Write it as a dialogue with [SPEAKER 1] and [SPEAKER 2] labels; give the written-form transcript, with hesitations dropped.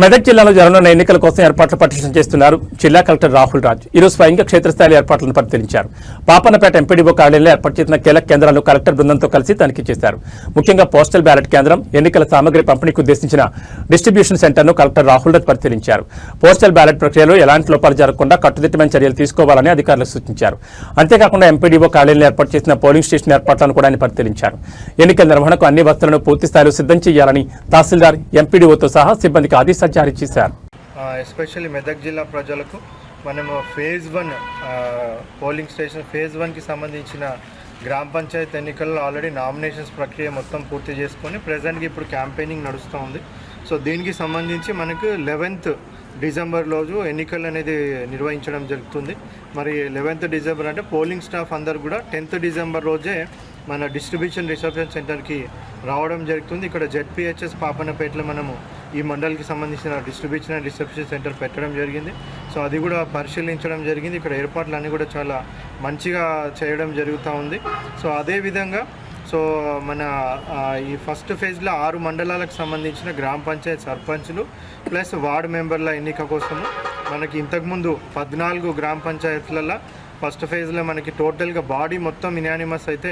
[SPEAKER 1] మెదక్ జిల్లాలో జరగనున్న ఎన్నికల కోసం ఏర్పాట్లు పటిష్టం చేస్తున్నారు జిల్లా కలెక్టర్ రాహుల్ రాజ్. ఈరోజు స్వయంగా క్షేత్రస్థాయి ఏర్పాట్లను పరిశీలించారు. పాపన్నపేట ఎంపీడీఓ కార్యాలయంలో ఏర్పాటు చేసిన కీలక కేంద్రాలను కలెక్టర్ బృందంతో కలిసి తనిఖీ చేశారు. ముఖ్యంగా పోస్టల్ బ్యాలెట్ కేంద్రం, ఎన్నికల సామగ్రి పంపిణీకి ఉద్దేశించిన డిస్ట్రిబ్యూషన్ సెంటర్ను కలెక్టర్ రాహుల్ రాజ్ పరిశీలించారు. పోస్టల్ బ్యాలెట్ ప్రక్రియలో ఎలాంటి లోపాలు జరగకుండా కట్టుదిట్టమైన చర్యలు తీసుకోవాలని అధికారులకు సూచించారు. అంతేకాకుండా ఎంపీడీఓ కార్యాలయంలో ఏర్పాటు చేసిన పోలింగ్ స్టేషన్ ఏర్పాట్లను కూడా ఆయన పరిశీలించారు. ఎన్నికల నిర్వహణకు అన్ని వసతులను పూర్తి స్థాయిలో సిద్ధం చేయాలని తహసీల్దార్, ఎంపీడీఓతో సహా సిబ్బందికి ఆదేశాలు జారీ చేశారు.
[SPEAKER 2] ఎస్పెషల్లీ మెదక్ జిల్లా ప్రజలకు మనము ఫేజ్ 1 పోలింగ్ స్టేషన్ ఫేజ్ 1కి సంబంధించిన గ్రామ పంచాయతీ ఎన్నికల్లో ఆల్రెడీ నామినేషన్స్ ప్రక్రియ మొత్తం పూర్తి చేసుకొని ప్రజెంట్గా ఇప్పుడు క్యాంపెయినింగ్ నడుస్తూ ఉంది. సో దీనికి సంబంధించి మనకు 11th డిసెంబర్ రోజు ఎన్నికలు అనేది నిర్వహించడం జరుగుతుంది. మరి 11th డిసెంబర్ అంటే పోలింగ్ స్టాఫ్ అందరు కూడా 10th డిసెంబర్ రోజే మన డిస్ట్రిబ్యూషన్ రిసెప్షన్ సెంటర్కి రావడం జరుగుతుంది. ఇక్కడ జెడ్పీహెచ్ఎస్ పాపన్నపేటలో మనము ఈ మండలికి సంబంధించిన డిస్ట్రిబ్యూషన్ అండ్ రిసెప్షన్ సెంటర్ పెట్టడం జరిగింది. సో అది కూడా పరిశీలించడం జరిగింది. ఇక్కడ ఏర్పాట్లు అన్నీ కూడా చాలా మంచిగా చేయడం జరుగుతూ ఉంది. సో అదేవిధంగా మన ఈ ఫస్ట్ ఫేజ్లో 6 మండలాలకు సంబంధించిన గ్రామ పంచాయతీ సర్పంచ్లు ప్లస్ వార్డు మెంబర్ల ఎన్నిక కోసము మనకి ఇంతకుముందు 14 గ్రామ పంచాయతీలలో ఫస్ట్ ఫేజ్లో మనకి టోటల్గా బాడీ మొత్తం యునానిమస్ అయితే